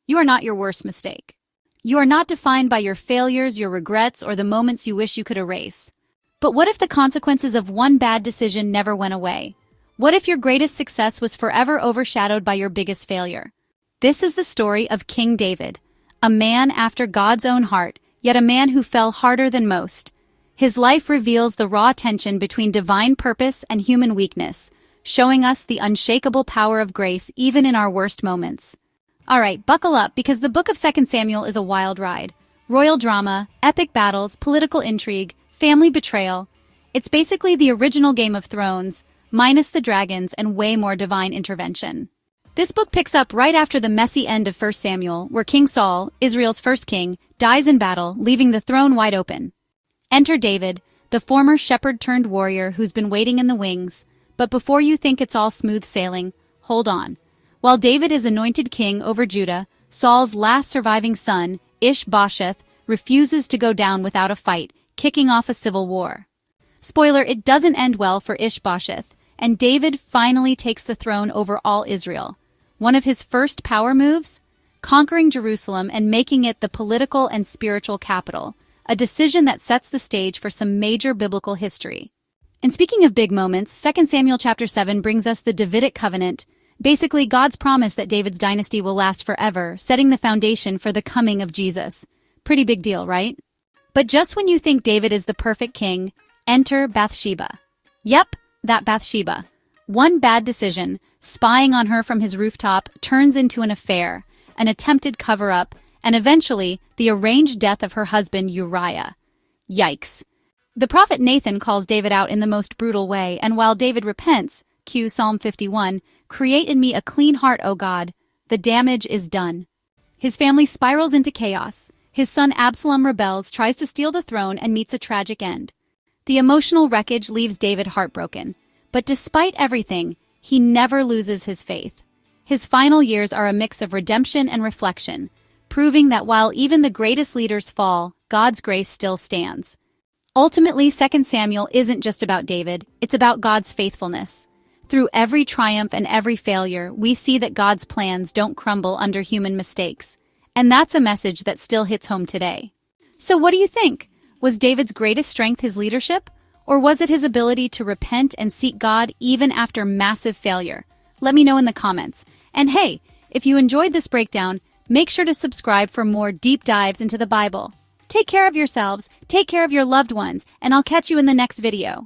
You are not your worst mistake. You are not defined by your failures, your regrets, or the moments you wish you could erase. But what if the consequences of one bad decision never went away? What if your greatest success was forever overshadowed by your biggest failure? This is the story of King David, a man after God's own heart, yet a man who fell harder than most. His life reveals the raw tension between divine purpose and human weakness, showing us the unshakable power of grace even in our worst moments. Alright, buckle up because the book of 2 Samuel is a wild ride. Royal drama, epic battles, political intrigue, family betrayal. It's basically the original Game of Thrones, minus the dragons and way more divine intervention. This book picks up right after the messy end of 1 Samuel, where King Saul, Israel's first king, dies in battle, leaving the throne wide open. Enter David, the former shepherd-turned-warrior who's been waiting in the wings. But before you think it's all smooth sailing, hold on. While David is anointed king over Judah, Saul's last surviving son, Ish-bosheth, refuses to go down without a fight, kicking off a civil war. Spoiler, it doesn't end well for Ish-bosheth, and David finally takes the throne over all Israel. One of his first power moves? Conquering Jerusalem and making it the political and spiritual capital, a decision that sets the stage for some major biblical history. And speaking of big moments, 2 Samuel chapter 7 brings us the Davidic Covenant, basically God's promise that David's dynasty will last forever, setting the foundation for the coming of Jesus. Pretty big deal, right? But just when you think David is the perfect king, enter Bathsheba. Yep, that Bathsheba. One bad decision, spying on her from his rooftop, turns into an affair, an attempted cover-up, and eventually the arranged death of her husband Uriah. Yikes. The prophet Nathan calls David out in the most brutal way, and while David repents, cue Psalm 51, "Create in me a clean heart, O God," the damage is done. His family spirals into chaos. His son Absalom rebels, tries to steal the throne, and meets a tragic end. The emotional wreckage leaves David heartbroken. But despite everything, he never loses his faith. His final years are a mix of redemption and reflection, proving that while even the greatest leaders fall, God's grace still stands. Ultimately, 2 Samuel isn't just about David, it's about God's faithfulness. Through every triumph and every failure, we see that God's plans don't crumble under human mistakes. And that's a message that still hits home today. So what do you think? Was David's greatest strength his leadership? Or was it his ability to repent and seek God even after massive failure? Let me know in the comments. And hey, if you enjoyed this breakdown, make sure to subscribe for more deep dives into the Bible. Take care of yourselves, take care of your loved ones, and I'll catch you in the next video.